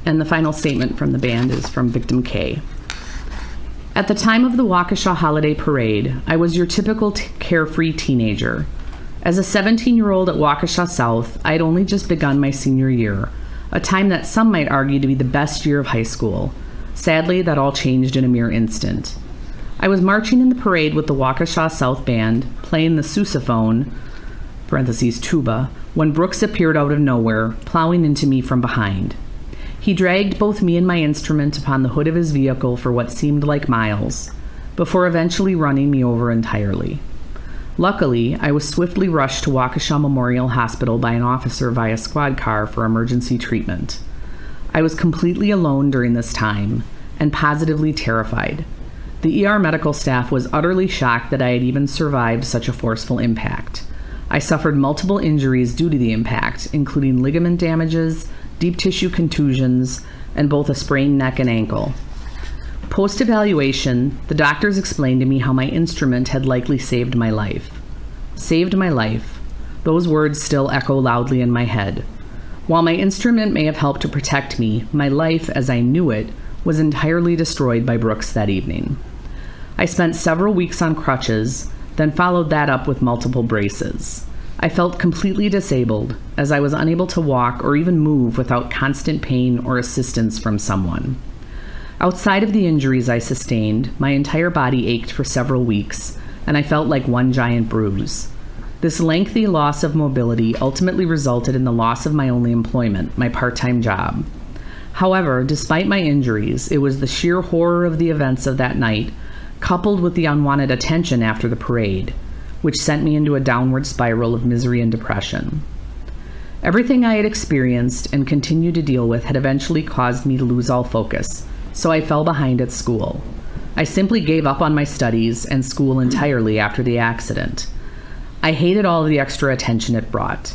And the final statement from the band is from Victim K. At the time of the Waukesha Holiday Parade, I was your typical carefree teenager. As a 17-year-old at Waukesha South, I had only just begun my senior year, a time that some might argue to be the best year of high school. Sadly, that all changed in a mere instant. I was marching in the parade with the Waukesha South Band, playing the sousaphone, parentheses tuba, when Brooks appeared out of nowhere, plowing into me from behind. He dragged both me and my instrument upon the hood of his vehicle for what seemed like miles, before eventually running me over entirely. Luckily, I was swiftly rushed to Waukesha Memorial Hospital by an officer via squad car for emergency treatment. I was completely alone during this time, and positively terrified. The ER medical staff was utterly shocked that I had even survived such a forceful impact. I suffered multiple injuries due to the impact, including ligament damages, deep tissue contusions, and both a sprained neck and ankle. Post-evaluation, the doctors explained to me how my instrument had likely saved my life. Saved my life. Those words still echo loudly in my head. While my instrument may have helped to protect me, my life, as I knew it, was entirely destroyed by Brooks that evening. I spent several weeks on crutches, then followed that up with multiple braces. I felt completely disabled, as I was unable to walk or even move without constant pain or assistance from someone. Outside of the injuries I sustained, my entire body ached for several weeks, and I felt like one giant bruise. This lengthy loss of mobility ultimately resulted in the loss of my only employment, my part-time job. However, despite my injuries, it was the sheer horror of the events of that night, coupled with the unwanted attention after the parade, which sent me into a downward spiral of misery and depression. Everything I had experienced and continued to deal with had eventually caused me to lose all focus, so I fell behind at school. I simply gave up on my studies and school entirely after the accident. I hated all of the extra attention it brought.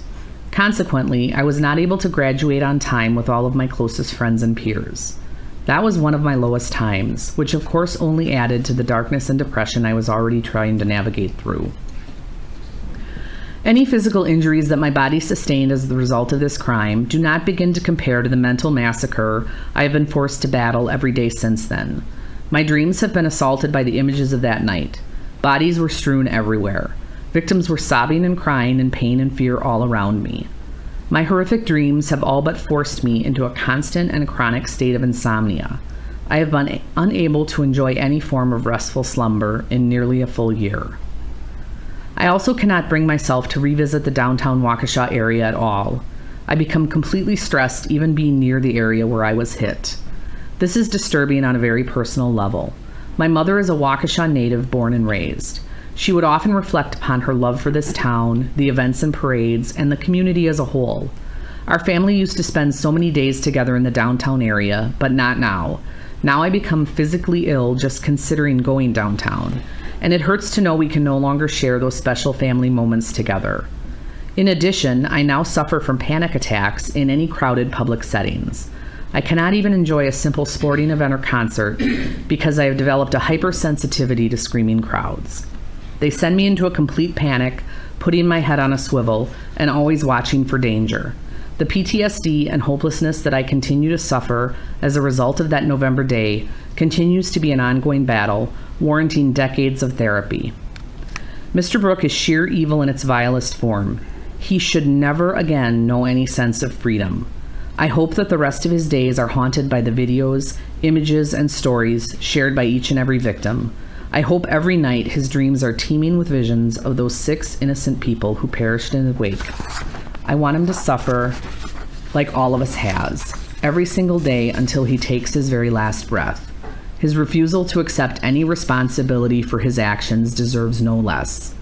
Consequently, I was not able to graduate on time with all of my closest friends and peers. That was one of my lowest times, which of course only added to the darkness and depression I was already trying to navigate through. Any physical injuries that my body sustained as the result of this crime do not begin to compare to the mental massacre I have been forced to battle every day since then. My dreams have been assaulted by the images of that night. Bodies were strewn everywhere. Victims were sobbing and crying in pain and fear all around me. My horrific dreams have all but forced me into a constant and chronic state of insomnia. I have been unable to enjoy any form of restful slumber in nearly a full year. I also cannot bring myself to revisit the downtown Waukesha area at all. I become completely stressed even being near the area where I was hit. This is disturbing on a very personal level. My mother is a Waukesha native born and raised. She would often reflect upon her love for this town, the events and parades, and the community as a whole. Our family used to spend so many days together in the downtown area, but not now. Now I become physically ill just considering going downtown, and it hurts to know we can no longer share those special family moments together. In addition, I now suffer from panic attacks in any crowded public settings. I cannot even enjoy a simple sporting event or concert because I have developed a hypersensitivity to screaming crowds. They send me into a complete panic, putting my head on a swivel, and always watching for danger. The PTSD and hopelessness that I continue to suffer as a result of that November day continues to be an ongoing battle, warranting decades of therapy. Mr. Brooke is sheer evil in its vilest form. He should never again know any sense of freedom. I hope that the rest of his days are haunted by the videos, images, and stories shared by each and every victim. I hope every night his dreams are teeming with visions of those 6 innocent people who perished in the wake. I want him to suffer like all of us has, every single day until he takes his very last breath. His refusal to accept any responsibility for his actions deserves no less.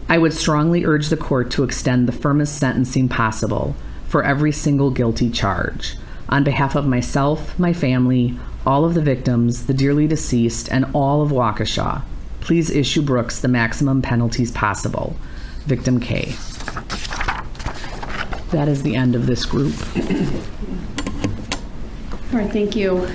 I would strongly urge the court to extend the firmest sentencing possible for every single guilty charge. On behalf of myself, my family, all of the victims, the dearly deceased, and all of Waukesha, please issue Brooks the maximum penalties possible. Victim K. That is the end of this group. All right, thank you.